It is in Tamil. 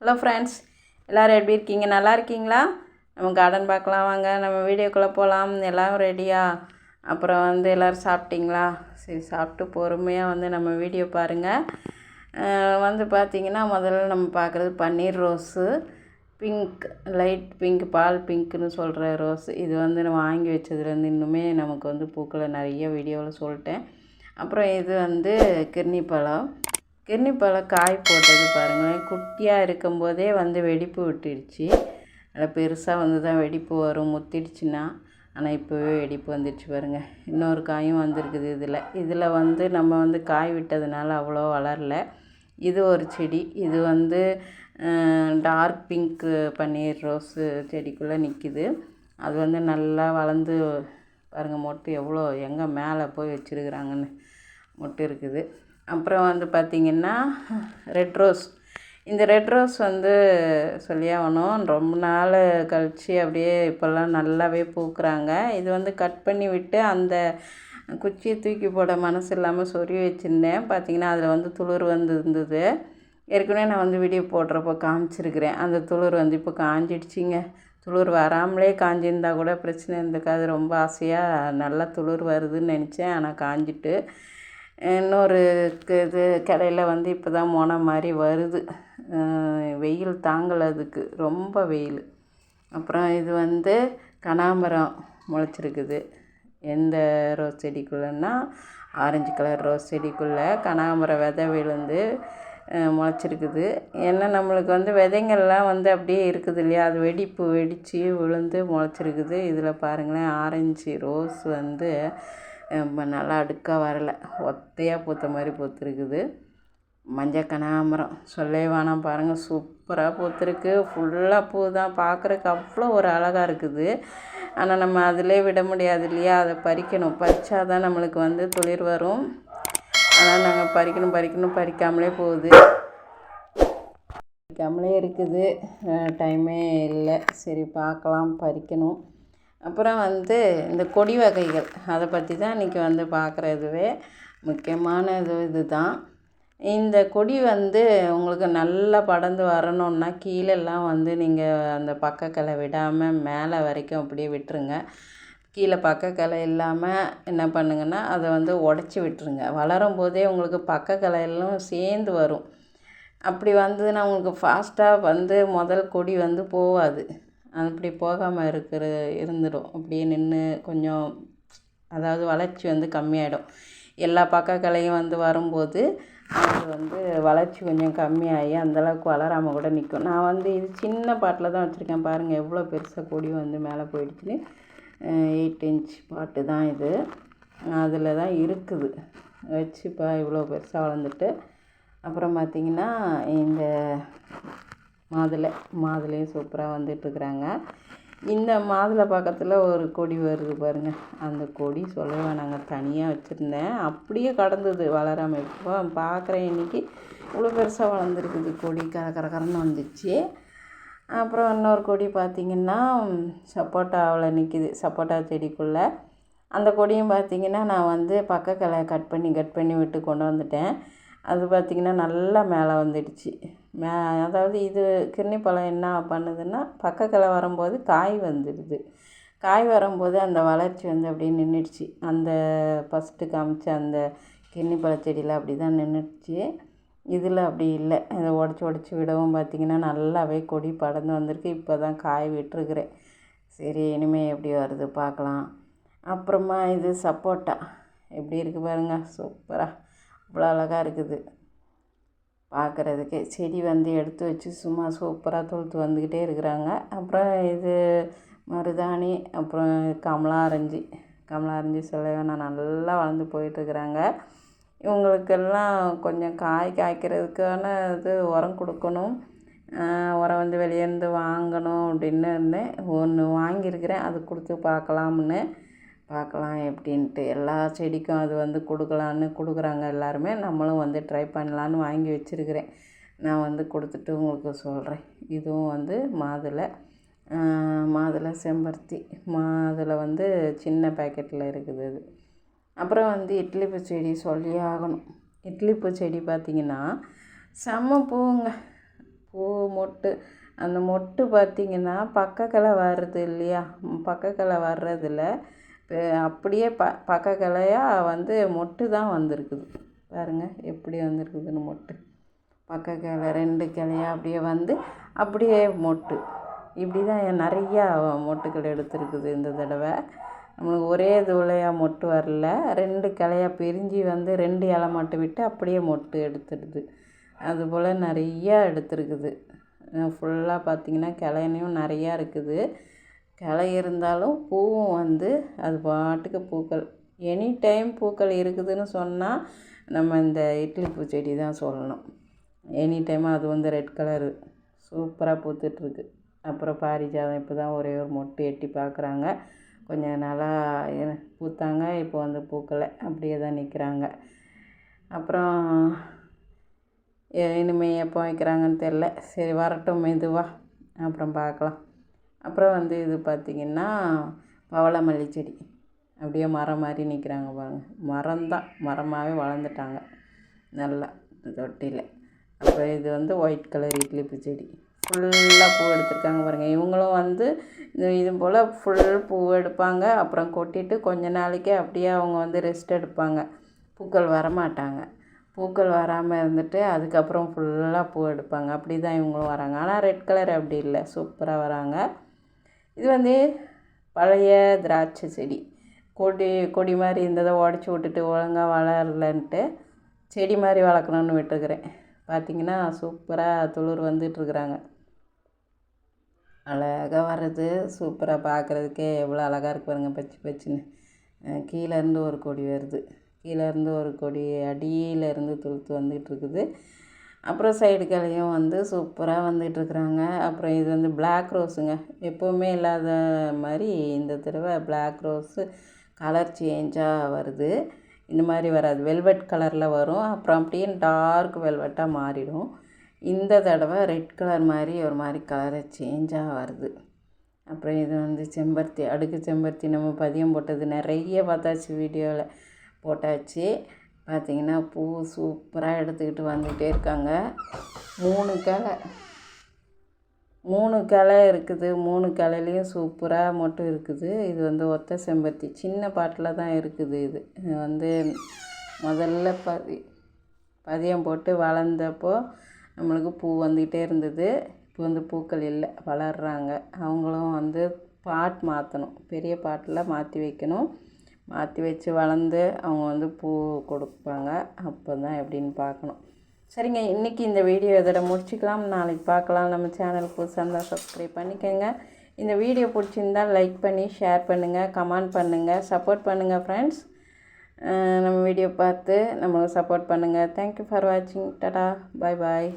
ஹலோ ஃப்ரெண்ட்ஸ், எல்லோரும் எப்படி இருக்கீங்க? நல்லா இருக்கீங்களா? நம்ம கார்டன் பார்க்கலாம் வாங்க. நம்ம வீடியோக்குள்ளே போகலாம். எல்லோரும் ரெடியா? அப்புறம் எல்லோரும் சாப்பிட்டீங்களா? சரி, சாப்பிட்டு பொறுமையாக நம்ம வீடியோ பாருங்கள். பார்த்திங்கன்னா முதல்ல நம்ம பார்க்குறது பன்னீர் ரோஸு, பிங்க், லைட் பிங்க், பால் பிங்க்குன்னு சொல்கிற ரோஸ். இது நம்ம வாங்கி வச்சதுலேருந்து இன்னுமே நமக்கு பூக்களை நிறைய வீடியோவில் சொல்லிட்டேன். அப்புறம் இது கிர்னி பழம். கிர்னி பழம் காய் போட்டது பாருங்களேன். குட்டியாக இருக்கும்போதே வெடிப்பு விட்டுடுச்சு. அதில் பெருசாக தான் வெடிப்பு வரும் முத்திடுச்சுன்னா. ஆனால் இப்போவே வெடிப்பு வந்துடுச்சு பாருங்கள். இன்னொரு காயும் வந்திருக்குது. இதில் நம்ம காய் விட்டதுனால அவ்வளோ வளரல. இது ஒரு செடி. இது டார்க் பிங்க்கு பன்னீர் ரோஸு செடிக்குள்ளே நிற்கிது. அது நல்லா வளர்ந்து பாருங்கள். மொட்டு எவ்வளோ எங்கே மேலே போய் வச்சுருக்குறாங்கன்னு மொட்டு இருக்குது. அப்புறம் பார்த்திங்கன்னா ரெட் ரோஸ். இந்த ரெட் ரோஸ் சொல்லியாகணும். ரொம்ப நாள் கழித்து அப்படியே இப்போல்லாம் நல்லாவே பூக்குறாங்க. இது கட் பண்ணி விட்டு அந்த குச்சியை தூக்கி போட மனசு இல்லாமல் சொருவி வச்சுருந்தேன். பார்த்திங்கன்னா அதில் துளிர் இருந்தது. ஏற்கனவே நான் வீடியோ போடுறப்போ காமிச்சிருக்கிறேன். அந்த துளிர் இப்போ காஞ்சிடுச்சிங்க. துளிர் வராமலே காஞ்சிருந்தால் கூட பிரச்சனை இருந்துக்காது. ரொம்ப ஆசையாக நல்லா துளிர் வருதுன்னு நினச்சேன். ஆனால் காஞ்சிட்டு இன்னொரு இது கடையில் இப்போ தான் மொனை மாதிரி வருது. வெயில் தாங்கலை, அதுக்கு ரொம்ப வெயில். அப்புறம் இது கனகாம்பரம் முளைச்சிருக்குது. எந்த ரோஸ் செடிக்குள்ளேன்னா ஆரஞ்சு கலர் ரோஸ் செடிக்குள்ளே கனகாம்பரம் விதை விழுந்து முளைச்சிருக்குது. ஏன்னா நம்மளுக்கு விதைங்கள்லாம் அப்படியே இருக்குது இல்லையா, அது வெடித்து விழுந்து முளைச்சிருக்குது. இதில் பாருங்களேன், ஆரஞ்சு ரோஸ் நல்லா அடுக்காக வரலை, ஒத்தையாக பூத்த மாதிரி பூத்துருக்குது. மஞ்சள் கனகாம்பரம் சொல்லே வேணாம் பாருங்கள், சூப்பராக பூத்துருக்கு. ஃபுல்லாக பூ தான், பார்க்குறக்கு அவ்வளோ ஒரு அழகாக இருக்குது. ஆனால் நம்ம அதிலே விட முடியாது இல்லையா, அதை பறிக்கணும். பறித்தா தான் நம்மளுக்கு துளிர் வரும். ஆனால் நாங்கள் பறிக்காமலே போகுது, பறிக்காமலே இருக்குது. டைமே இல்லை. சரி, பார்க்கலாம், பறிக்கணும். அப்புறம் இந்த கொடி வகைகள், அதை பற்றி தான் இன்றைக்கி பார்க்குறதுவே முக்கியமான இது தான். இந்த கொடி உங்களுக்கு நல்லா படர்ந்து வரணுன்னா கீழெல்லாம் நீங்கள் அந்த பக்கக்கிளை விடாமல் மேலே வரைக்கும் அப்படியே விட்டுருங்க. கீழே பக்கக்கிளை இல்லாமல் என்ன பண்ணுங்கன்னா அதை உடச்சி விட்டுருங்க. வளரும் போதே உங்களுக்கு பக்கக்கிளையெல்லாம் சேர்ந்து வரும். அப்படி வந்ததுன்னா உங்களுக்கு ஃபாஸ்ட்டாக முதல் கொடி போகாது. அப்படி போகாமல் இருந்துடும். அப்படியே நின்று கொஞ்சம், அதாவது வளர்ச்சி கம்மியாயிடும். எல்லா பக்கக்கிளையும் வரும்போது அது வளர்ச்சி கொஞ்சம் கம்மியாகி அந்தளவுக்கு வளராமல் கூட நிற்கும். நான் இது சின்ன பாட்டில் தான் வச்சுருக்கேன். பாருங்கள் எவ்வளோ பெருசாக கொடி மேலே போயிடுச்சுன்னு. 8 இன்ச் பாட்டு தான் இது. அதில் தான் இருக்குது வச்சுப்பா, இவ்வளோ பெருசாக வளர்ந்துட்டு. அப்புறம் பார்த்திங்கன்னா இந்த மாதுளையும் சூப்பராக வந்துட்டுருக்குறாங்க. இந்த மாதுளை பக்கத்தில் ஒரு கொடி வருது பாருங்கள். அந்த கொடி சொல்லவே நாங்கள் தனியாக வச்சுருந்தேன், அப்படியே கடந்தது வளராமல். இப்போ பார்க்குறேன், இன்றைக்கி இவ்வளோ பெருசாக வளர்ந்துருக்குது கொடி, கரன்னு வந்துச்சு. அப்புறம் இன்னொரு கொடி பார்த்திங்கன்னா சப்போட்டாவில் நிற்கிது, சப்போட்டா செடிக்குள்ளே. அந்த கொடியும் பார்த்திங்கன்னா நான் பக்கக்கிளை கட் பண்ணி விட்டு கொண்டு வந்துட்டேன். அது பார்த்திங்கன்னா நல்லா மேலே வந்துடுச்சு. அதாவது இது கிர்னி பழம் என்ன பண்ணுதுன்னா, பக்கக்கிளை வரும்போது காய் வந்துடுது. காய் வரும்போது அந்த வளர்ச்சி அப்படியே நின்றுடுச்சு. அந்த ஃபஸ்ட்டு காமிச்ச அந்த கிர்னி பழச்செடியில் அப்படி தான் நின்றுடுச்சு. இதில் அப்படி இல்லை. இதை உடச்சி விடவும் பார்த்திங்கன்னா நல்லாவே கொடி படர்ந்து வந்திருக்கு. இப்போ தான் காய் விட்டுருக்குறேன். சரி, இனிமேல் எப்படி வருது பார்க்கலாம். அப்புறமா இது சப்போட்டா எப்படி இருக்குது பாருங்கள், சூப்பராக அவ்வளோ அழகாக இருக்குது பார்க்குறதுக்கு. செடி எடுத்து வச்சு சும்மா சூப்பராக தொழுத்து வந்துக்கிட்டே இருக்கிறாங்க. அப்புறம் இது மருதாணி, அப்புறம் கமலா ஆரஞ்சு சொல்ல வேணாம், நல்லா வளர்ந்து போயிட்டுருக்குறாங்க. இவங்களுக்கெல்லாம் கொஞ்சம் காய்க்கிறதுக்கான இது உரம் கொடுக்கணும். உரம் வெளியேருந்து வாங்கணும் அப்படின்னு இருந்தேன். ஒன்று வாங்கியிருக்கிறேன், அது கொடுத்து பார்க்கலாம் எப்படின்ட்டு. எல்லா செடிக்கும் அது கொடுக்கலான்னு கொடுக்குறாங்க எல்லாருமே. நம்மளும் ட்ரை பண்ணலான்னு வாங்கி வச்சுருக்கிறேன். நான் கொடுத்துட்டு உங்களுக்கு சொல்கிறேன். இதுவும் மாதுளை செம்பருத்தி. மாதுளை சின்ன பேக்கெட்டில் இருக்குது அது. அப்புறம் இட்லிப்பூ செடி சொல்லியே ஆகணும். இட்லிப்பூ செடி பார்த்திங்கன்னா செம்ம பூங்க. பூ மொட்டு அந்த மொட்டு பார்த்திங்கன்னா பக்கக்கிளை வர்றது இல்லையா, பக்கக்கிளை வர்றதில்ல, அப்படியே பக்கக்கிளையாக வந்து மொட்டு தான் வந்திருக்குது. பாருங்கள் எப்படி வந்திருக்குதுன்னு மொட்டு. பக்கக்கிளை 2 கிளையாக அப்படியே வந்து அப்படியே மொட்டு. இப்படி தான் நிறையா மொட்டுக்கள் எடுத்துருக்குது இந்த தடவை. நம்மளுக்கு ஒரே துளையாக மொட்டு வரல, 2 கிளையாக பிரிஞ்சு வந்து 2 இலை மட்டும் விட்டு அப்படியே மொட்டு எடுத்துடுது. அதுபோல் நிறையா எடுத்துருக்குது. ஃபுல்லாக பார்த்திங்கன்னா கிளையும் நிறையா இருக்குது. கிளை இருந்தாலும் பூவும் வந்து அது பாட்டுக்கு பூக்கள் எனி டைம் பூக்கள் இருக்குதுன்னு சொன்னால் நம்ம இந்த இட்லி பூச்செடி தான் சொல்லணும். எனி டைம் அது வந்து ரெட் கலரு சூப்பராக பூத்துட்ருக்கு. அப்புறம் பாரிஜாதம் இப்போ தான் ஒரே ஒரு மொட்டு எட்டி பார்க்குறாங்க. கொஞ்சம் நாளாக பூத்தாங்க, இப்போ வந்து பூக்களை அப்படியே தான் நிற்கிறாங்க. அப்புறம் இனிமேல் எப்போ வைக்கிறாங்கன்னு தெரில. சரி வரட்டும் மெதுவாக, அப்புறம் பார்க்கலாம். அப்புறம் வந்து இது பார்த்திங்கன்னா பவளமல்லி செடி அப்படியே மரம் மாதிரி நிற்கிறாங்க பாருங்கள். மரம்தான், மரமாகவே வளர்ந்துட்டாங்க நல்லா தொட்டியில். அப்புறம் இது வந்து ஒயிட் கலர் இட்லி பூச்செடி ஃபுல்லாக பூ எடுத்துருக்காங்க பாருங்கள். இவங்களும் வந்து இது போல் ஃபுல் பூ எடுப்பாங்க, அப்புறம் கொட்டிட்டு கொஞ்ச நாளைக்கே அப்படியே அவங்க வந்து ரெஸ்ட் எடுப்பாங்க. பூக்கள் வரமாட்டாங்க. பூக்கள் வராமல் இருந்துட்டு அதுக்கப்புறம் ஃபுல்லாக பூ எடுப்பாங்க. அப்படி தான் இவங்களும் வராங்க. ஆனால் ரெட் கலர் அப்படி இல்லை, சூப்பராக வராங்க. இது வந்து பழைய திராட்சை செடி. கொடி மாதிரி இருந்ததை உடச்சி விட்டுட்டு ஒழுங்காக வளரலன்ட்டு செடி மாதிரி வளர்க்கணுன்னு விட்டுருக்குறேன். பார்த்திங்கன்னா சூப்பராக துளிர் வந்துட்டுருக்குறாங்க. அழகாக வர்றது, சூப்பராக பார்க்குறதுக்கே எவ்வளோ அழகாக இருக்கு பாருங்கள், பச்சை பச்சுன்னு. கீழேருந்து ஒரு கொடி வருது, கீழேருந்து ஒரு கொடி அடியிலேருந்து துளுத்து வந்துகிட்ருக்குது. அப்புறம் சைடு கிளையும் வந்து சூப்பராக வந்துகிட்ருக்குறாங்க. அப்புறம் இது வந்து பிளாக் ரோஸுங்க. எப்போவுமே இல்லாத மாதிரி இந்த தடவை பிளாக் ரோஸு கலர் சேஞ்சாக வருது. இந்த மாதிரி வராது, வெல்வெட் கலரில் வரும், அப்புறம் அப்படியே டார்க் வெல்வெட்டாக மாறிடும். இந்த தடவை ரெட் கலர் மாதிரி ஒரு மாதிரி கலரை சேஞ்சாக வருது. அப்புறம் இது வந்து செம்பருத்தி, அடுக்கு செம்பருத்தி நம்ம பதியம் போட்டது நிறைய பார்த்தாச்சு, வீடியோவில் போட்டாச்சு. பார்த்திங்கன்னா பூ சூப்பராக எடுத்துக்கிட்டு வந்துக்கிட்டே இருக்காங்க. 3 கிளை இருக்குது. 3 கிளையிலையும் சூப்பராக மட்டும் இருக்குது. இது வந்து ஒத்த செம்பருத்தி, சின்ன பாட்டில் தான் இருக்குது. இது வந்து முதல்ல பதியம் போட்டு வளர்ந்தப்போ நம்மளுக்கு பூ வந்துக்கிட்டே இருந்தது. இப்போ வந்து பூக்கள் இல்லை, வளர்கிறாங்க. அவங்களும் வந்து பாட் மாற்றணும், பெரிய பாட்டில் மாற்றி வைக்கணும். மாற்றி வச்சு வளர்ந்து அவங்க வந்து பூ கொடுப்பாங்க. அப்போ தான் எப்படின்னு பார்க்கணும். சரிங்க, இன்றைக்கி இந்த வீடியோ இதோட முடிச்சிக்கலாம். நாளைக்கு பார்க்கலாம். நம்ம சேனல் புதுசாக இருந்தால் சப்ஸ்கிரைப் பண்ணிக்கோங்க. இந்த வீடியோ பிடிச்சிருந்தால் லைக் பண்ணி ஷேர் பண்ணுங்கள், கமெண்ட் பண்ணுங்கள், சப்போர்ட் பண்ணுங்கள் ஃப்ரெண்ட்ஸ். நம்ம வீடியோ பார்த்து நம்மளுக்கு சப்போர்ட் பண்ணுங்கள். தேங்க்யூ ஃபார் வாட்சிங். டாடா, பாய் பாய்.